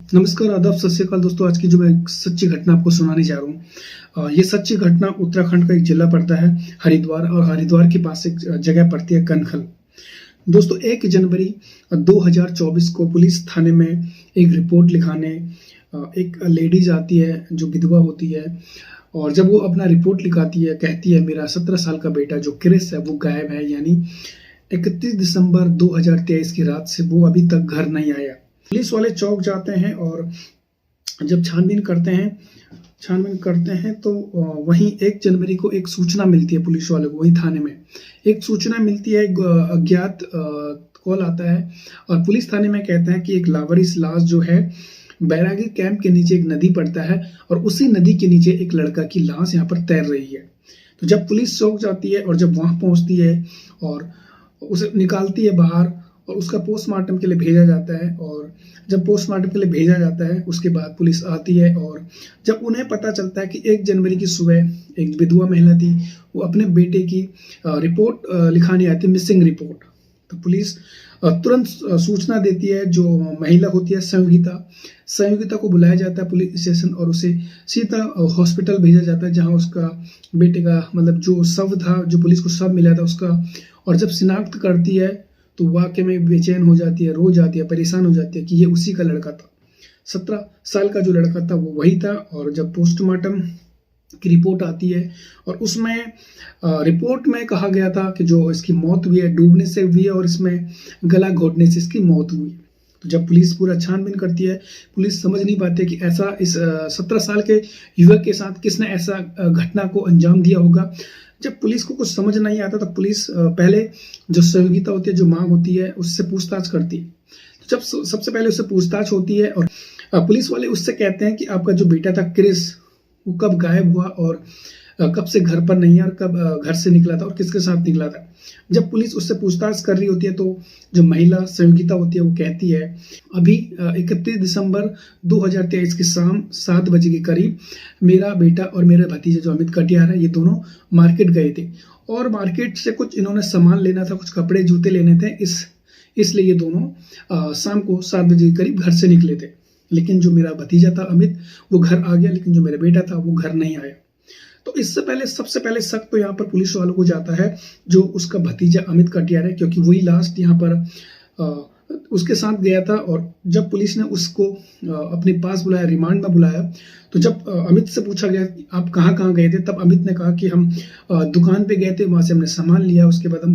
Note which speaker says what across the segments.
Speaker 1: नमस्कार, आदाब, सत श्री अकाल दोस्तों। आज की जो मैं एक सच्ची घटना आपको सुनाने जा रहा हूँ, ये सच्ची घटना उत्तराखंड का एक जिला पड़ता है हरिद्वार, और हरिद्वार के पास एक जगह पड़ती है कनखल। दोस्तों, 1 जनवरी 2024 को पुलिस थाने में एक रिपोर्ट लिखाने एक लेडीज आती है जो विधवा होती है। और जब वो अपना रिपोर्ट लिखाती है, कहती है मेरा 17 साल का बेटा जो क्रिस है वो गायब है, यानी 31 दिसंबर 2023 की रात से वो अभी तक घर नहीं आया। पुलिस वाले चौक जाते हैं और जब छानबीन करते हैं तो वहीं 1 जनवरी को एक सूचना मिलती है पुलिस वालों को। वहीं थाने में एक सूचना मिलती है, एक अज्ञात कॉल आता है और पुलिस थाने में कहते हैं कि एक लावारिस लाश जो है बैरागी कैंप के नीचे एक नदी पड़ता है और उसी नदी के नीचे एक लड़का की लाश यहाँ पर तैर रही है। तो जब पुलिस चौक जाती है और जब वहां पहुंचती है और उसे निकालती है बाहर और उसका पोस्टमार्टम के लिए भेजा जाता है। और जब पोस्टमार्टम के लिए भेजा जाता है उसके बाद पुलिस आती है और जब उन्हें पता चलता है कि 1 जनवरी की सुबह एक विधवा महिला थी, वो अपने बेटे की रिपोर्ट लिखाने आती है, मिसिंग रिपोर्ट। तो पुलिस तुरंत सूचना देती है। जो महिला होती है संयोगिता को बुलाया जाता है पुलिस स्टेशन और उसे सीधा हॉस्पिटल भेजा जाता है, जहां उसका बेटे का मतलब जो शव था, जो पुलिस को शव मिला था उसका। और जब शिनाख्त करती है तो वाकई में बेचैन हो जाती है, रो जाती है, परेशान हो जाती है कि ये उसी का लड़का था। 17 साल का जो लड़का था वो वही था। और जब पोस्टमार्टम की रिपोर्ट आती है और उसमें रिपोर्ट में कहा गया था कि जो इसकी मौत हुई है डूबने से हुई है और इसमें गला घोटने से इसकी मौत हुई। तो जब पुलिस पूरा छानबीन करती है, पुलिस समझ नहीं पाती कि ऐसा इस 17 साल के युवक के साथ किसने ऐसा घटना को अंजाम दिया होगा। जब पुलिस को कुछ समझ नहीं आता तो पुलिस पहले जो संयोगिता होती है, जो मां होती है, उससे पूछताछ करती है। तो जब सबसे पहले उससे पूछताछ होती है और पुलिस वाले उससे कहते हैं कि आपका जो बेटा था क्रिस वो कब गायब हुआ और कब से घर पर नहीं है और कब घर से निकला था और किसके साथ निकला था। जब पुलिस उससे पूछताछ कर रही होती है तो जो महिला संयोगिता होती है वो कहती है अभी 31 दिसंबर 2023 की शाम 7 बजे के करीब मेरा बेटा और मेरा भतीजा जो अमित कटियार है, ये दोनों मार्केट गए थे और मार्केट से कुछ इन्होंने सामान लेना था, कुछ कपड़े जूते लेने थे। इसलिए ये दोनों शाम को 7 बजे के करीब घर से निकले थे। लेकिन जो मेरा भतीजा था अमित वो घर आ गया, लेकिन जो मेरा बेटा था वो घर नहीं आया। तो इससे पहले सबसे पहले शक तो यहाँ पर पुलिस वालों को जाता है जो उसका भतीजा अमित कटियार है, क्योंकि वही लास्ट यहाँ पर उसके साथ गया था। और जब पुलिस ने उसको अपने पास बुलाया, रिमांड में बुलाया, तो जब अमित से पूछा गया आप कहाँ कहाँ गए थे, तब अमित ने कहा कि हम दुकान पे गए थे, वहां से हमने सामान लिया, उसके बाद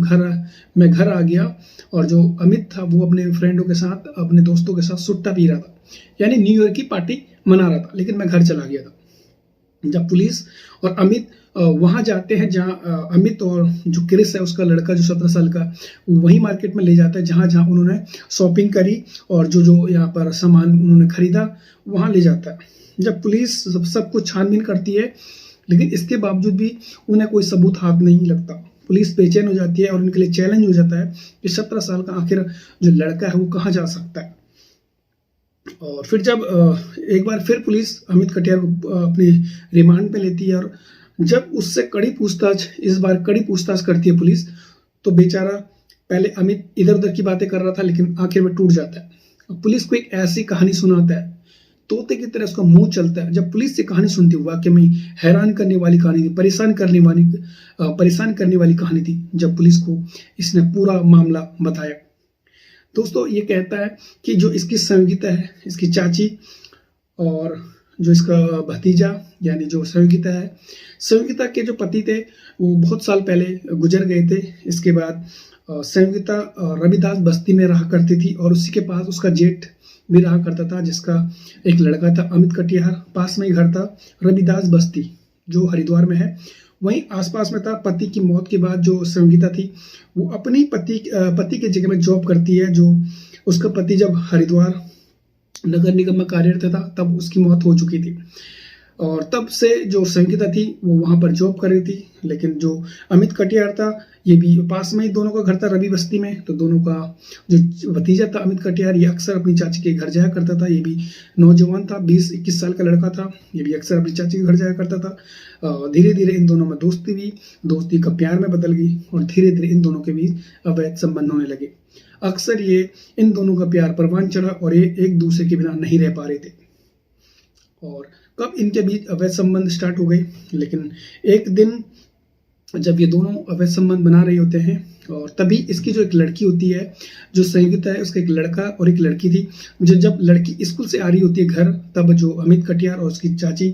Speaker 1: मैं घर आ गया। और जो अमित था वो अपने फ्रेंडों के साथ, अपने दोस्तों के साथ सुट्टा पी रहा था, यानी न्यू ईयर की पार्टी मना रहा था, लेकिन मैं घर चला गया था। जब पुलिस और अमित वहां जाते हैं जहां अमित और जो क्रिस है उसका लड़का जो 17 साल का, वही मार्केट में ले जाता है जहां जहां उन्होंने शॉपिंग करी और जो जो यहाँ पर सामान उन्होंने खरीदा वहां ले जाता है। जब पुलिस सब कुछ छानबीन करती है, लेकिन इसके बावजूद भी उन्हें कोई सबूत हाथ नहीं लगता। पुलिस बेचैन हो जाती है और उनके लिए चैलेंज हो जाता है कि 17 साल का आखिर जो लड़का है वो कहाँ जा सकता है। और फिर जब एक बार फिर पुलिस अमित कटियार को अपने रिमांड पे लेती है और जब उससे इस बार कड़ी पूछताछ करती है पुलिस, तो बेचारा पहले अमित इधर उधर की बातें कर रहा था, लेकिन आखिर में टूट जाता है। पुलिस को एक ऐसी कहानी सुनाता है, तोते की तरह उसका मुंह चलता है। जब पुलिस से कहानी सुनती है, वाकई में हैरान करने वाली कहानी थी, परेशान करने वाली कहानी थी। जब पुलिस को इसने पूरा मामला बताया, दोस्तों ये कहता है कि जो इसकी संयोगिता है, इसकी चाची, और जो इसका भतीजा यानी जो संयोगिता है, संयोगिता के जो पति थे वो बहुत साल पहले गुजर गए थे। इसके बाद संयोगिता रविदास बस्ती में रहा करती थी और उसी के पास उसका जेठ भी रहा करता था, जिसका एक लड़का था अमित कटियार। पास में ही घर था, रविदास बस्ती जो हरिद्वार में है, वहीं आसपास में था। पति की मौत के बाद जो संगीता थी वो अपनी पति के जगह में जॉब करती है। जो उसका पति जब हरिद्वार नगर निगम में कार्यरत था तब उसकी मौत हो चुकी थी। और तब से जो संगीता थी वो वहाँ पर जॉब कर रही थी, लेकिन जो अमित कटियार था ये भी पास में ही दोनों का घर था रवि बस्ती में। तो दोनों का जो भतीजा था अमित कटियार ये अक्सर अपनी चाची के घर जाया करता था। ये भी नौजवान था, 20-21 साल का लड़का था। ये भी अक्सर अपनी चाची के घर जाया करता था। धीरे धीरे इन दोनों में दोस्ती हुई, दोस्ती का प्यार में बदल गई और धीरे धीरे इन दोनों के बीच अवैध संबंध होने लगे। अक्सर ये इन दोनों का प्यार परवान चढ़ा और ये एक दूसरे के बिना नहीं रह पा रहे थे। और कब इनके बीच अवैध संबंध स्टार्ट हो गए, लेकिन एक दिन जब ये दोनों अवैध संबंध बना रहे होते हैं और तभी इसकी जो एक लड़की होती है जो संगीता है, उसका एक लड़का और एक लड़की थी। जो जब लड़की स्कूल से आ रही होती है घर, तब जो अमित कटियार और उसकी चाची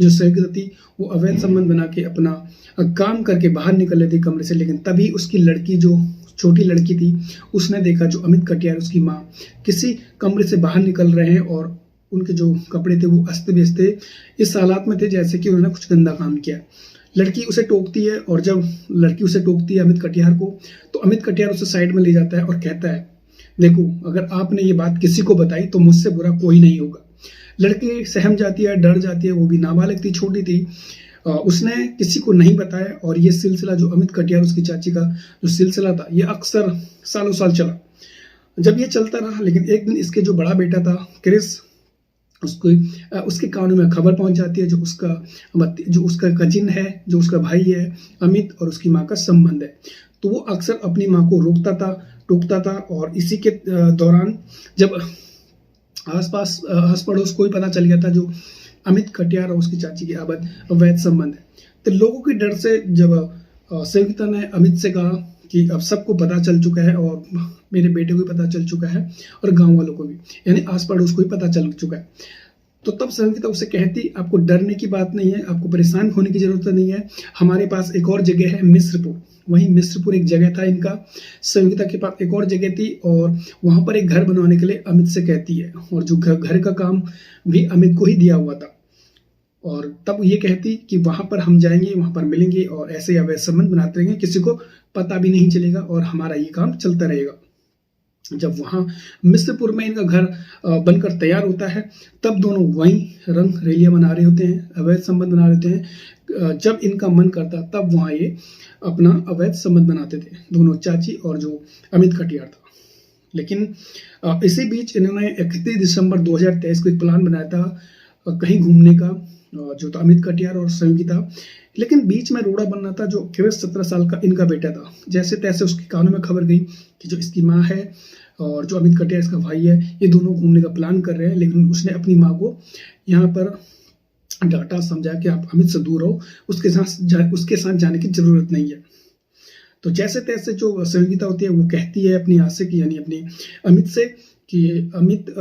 Speaker 1: जो संगीता थी वो अवैध संबंध बना के अपना काम करके बाहर निकल लेती कमरे से। लेकिन तभी उसकी लड़की जो छोटी लड़की थी उसने देखा जो अमित कटियार उसकी माँ किसी कमरे से बाहर निकल रहे हैं और उनके जो कपड़े थे वो अस्त व्यस्त थे, इस हालात में थे जैसे कि उन्होंने कुछ गंदा काम किया। लड़की उसे टोकती है और जब लड़की उसे टोकती है अमित कटियार को, तो अमित कटियार उसे साइड में ले जाता है और कहता है, देखो अगर आपने ये बात किसी को बताई तो मुझसे बुरा कोई नहीं होगा। लड़की सहम जाती है, डर जाती है, वो भी नाबालिग थी, छोटी थी। उसने किसी को नहीं बताया और ये सिलसिला जो अमित कटियार उसकी चाची का जो सिलसिला था ये अक्सर सालों साल चला। जब ये चलता रहा, लेकिन एक दिन इसके जो बड़ा बेटा था क्रिस, उसके कानों में खबर पहुंच जाती है जो उसका कजिन है, जो उसका भाई है अमित और उसकी माँ का संबंध है। तो वो अक्सर अपनी माँ को रोकता था, टोकता था और इसी के दौरान जब आसपास आस पड़ोस को ही पता चल गया था जो अमित कटियार और उसकी चाची के अवैध संबंध है, तो लोगों के डर से जब संगीता ने अमित से कहा कि अब सबको पता चल चुका है और मेरे बेटे को भी पता चल चुका है और गांव वालों को भी, यानी आस पड़ोस को भी पता चल चुका है। तो तब संगीता उसे कहती, आपको डरने की बात नहीं है, आपको परेशान होने की जरूरत नहीं है, हमारे पास एक और जगह है मिस्रपुर। वहीं मिस्रपुर एक जगह था इनका, संगीता के पास एक और जगह थी और वहां पर एक घर बनवाने के लिए अमित से कहती है और जो घर का काम भी अमित को ही दिया हुआ था। और तब ये कहती कि वहां पर हम जाएंगे, वहां पर मिलेंगे और ऐसे अवैध संबंध बनाते रहेंगे, किसी को पता भी नहीं चलेगा और हमारा ये काम चलता रहेगा। जब वहां मिस्रपुर में इनका घर बनकर तैयार होता है, तब दोनों वहीं रंग रैलियां बना रहे होते हैं, अवैध संबंध बना रहे होते हैं। जब इनका मन करता तब वहां ये अपना अवैध संबंध बनाते थे, दोनों चाची और जो अमित कटियार था। लेकिन इसी बीच इन्होंने 31 दिसंबर 2023 को एक प्लान बनाया था कहीं घूमने का, जो था अमित कटियार और संगीता। लेकिन बीच में रोड़ा बनना था जो केवल 17 साल का इनका बेटा था। जैसे तैसे उसके कानों में खबर गई कि जो इसकी माँ है और जो अमित कटियार इसका भाई है, ये दोनों घूमने का प्लान कर रहे हैं। लेकिन उसने अपनी माँ को यहाँ पर डांटा, समझा कि आप अमित से दूर रहो, उसके साथ जाने की जरूरत नहीं है। तो जैसे तैसे जो संगीता होती है वो कहती है अपनी आशिक यानी अपनी अमित से कि अमित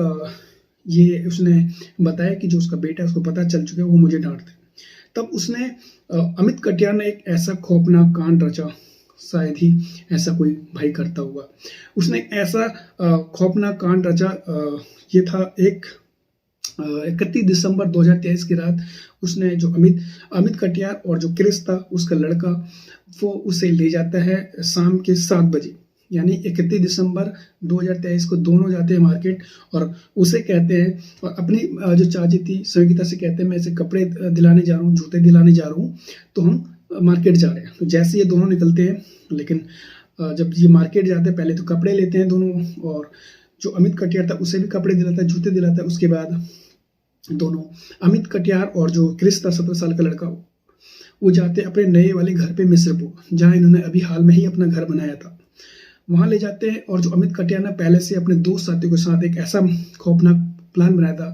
Speaker 1: ये उसने बताया कि जो उसका बेटा है उसको पता चल चुका है, वो मुझे डांटते। तब उसने अमित कटियार ने एक ऐसा खौफनाक कांड रचा, शायद ही ऐसा कोई भाई करता होगा। उसने ऐसा खौफनाक कांड रचा, ये था 31 दिसंबर 2023 की रात। उसने जो अमित कटियार और जो क्रिस था उसका लड़का, वो उसे ले जाता है शाम के 7 बजे, यानी 31 दिसंबर 2023 को दोनों जाते हैं मार्केट और उसे कहते हैं, और अपनी जो चाची थी संगीता से कहते हैं मैं इसे कपड़े दिलाने जा रहा हूँ, जूते दिलाने जा रहा हूँ, तो हम मार्केट जा रहे हैं। तो जैसे ये दोनों निकलते हैं, लेकिन जब ये मार्केट जाते हैं पहले तो कपड़े लेते हैं दोनों, और जो अमित कटियार था उसे भी कपड़े दिलाता है, जूते दिलाता है। उसके बाद दोनों अमित कटियार और जो क्रिस था 17 साल का लड़का, वो जाते अपने नए वाले घर पे मिस्रपुर, जहाँ इन्होंने अभी हाल में ही अपना घर बनाया था, वहां ले जाते हैं। और जो अमित कटियार ने पहले से अपने दोस्त साथियों के साथ एक ऐसा खौफनाक प्लान बनाया था,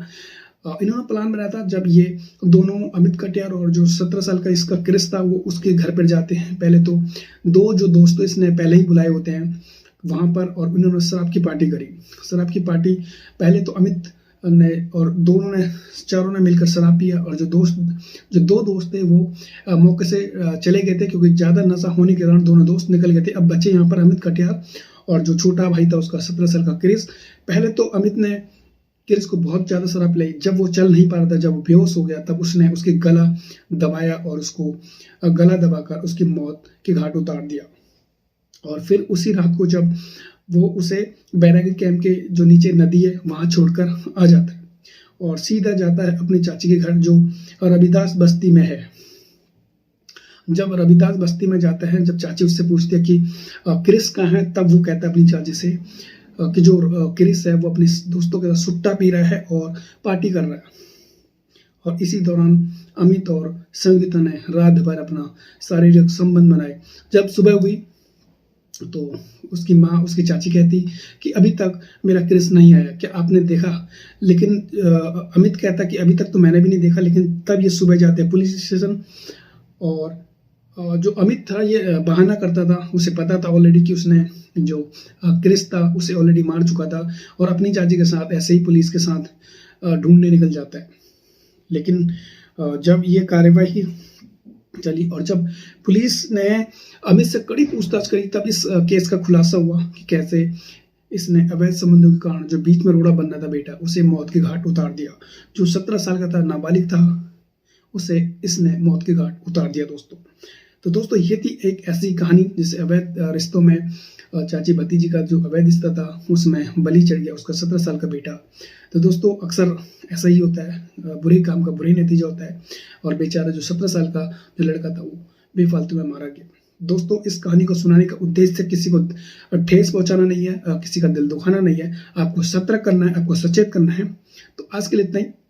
Speaker 1: इन्होंने प्लान बनाया था जब ये दोनों अमित कटियार और जो 17 साल का इसका क्रिस था वो उसके घर पर जाते हैं। पहले तो दो जो दोस्तों इसने पहले ही बुलाए होते हैं वहां पर, और उन्होंने शराब की पार्टी करी। शराब की पार्टी पहले तो अमित ने और चारों ने मिलकर शराब पिया, और जो दो दोस्त थे वो मौके से चले गए थे क्योंकि ज्यादा नशा होने के कारण दोनों दोस्त निकल गए थे। अब बचे यहाँ पर अमित कटियार और जो छोटा भाई था उसका 17 साल का क्रिस। पहले तो अमित ने क्रिस को बहुत ज्यादा शराब पिलाई, जब वो चल नहीं पा रहा था, जब वो बेहोश हो गया, तब उसने उसके गला दबाया और उसको गला दबाकर उसकी मौत के घाट उतार दिया। और फिर उसी रात को जब वो उसे बैरागी कैंप के जो नीचे नदी है वहां छोड़कर आ जाता है। और सीधा जाता है अपनी चाची के घर जो रविदास बस्ती में है। जब रविदास बस्ती में जाते हैं, जब चाची उससे पूछती है कि क्रिस कहाँ है, तब वो कहता है अपनी चाची से कि जो क्रिस है वो अपने दोस्तों के साथ सुट्टा पी रहा है और पार्टी कर रहा है। और इसी दौरान अमित और संगीता ने रात भर अपना शारीरिक संबंध बनाए। जब सुबह हुई तो उसकी माँ, उसकी चाची कहती कि अभी तक मेरा क्रिस नहीं आया, क्या आपने देखा? लेकिन अमित कहता कि अभी तक तो मैंने भी नहीं देखा। लेकिन तब ये सुबह जाते हैं पुलिस स्टेशन और जो अमित था ये बहाना करता था, उसे पता था ऑलरेडी कि उसने जो क्रिस था उसे ऑलरेडी मार चुका था और अपनी चाची के साथ ऐसे ही पुलिस के साथ ढूंढने निकल जाता है। लेकिन जब ये कार्यवाही चली और जब पुलिस ने अमित से कड़ी पूछताछ करी, तब इस केस का खुलासा हुआ कि कैसे इसने अवैध संबंधों के कारण जो बीच में रोड़ा बनना था बेटा, उसे मौत के घाट उतार दिया। जो 17 साल का था, नाबालिग था, उसे इसने मौत के घाट उतार दिया दोस्तों। तो दोस्तों ये थी एक ऐसी कहानी जिसे अवैध रिश्तों में चाची भतीजी का जो अवैध रिश्ता था उसमें बलि चढ़ गया उसका 17 साल का बेटा। तो दोस्तों अक्सर ऐसा ही होता है, बुरे काम का बुरा नतीजा होता है और बेचारा जो 17 साल का जो लड़का था वो बेफालतू में मारा गया। दोस्तों इस कहानी को सुनाने का उद्देश्य किसी को ठेस पहुंचाना नहीं है, किसी का दिल दुखाना नहीं है। आपको सतर्क करना है, आपको सचेत करना है। तो आज के लिए इतना ही।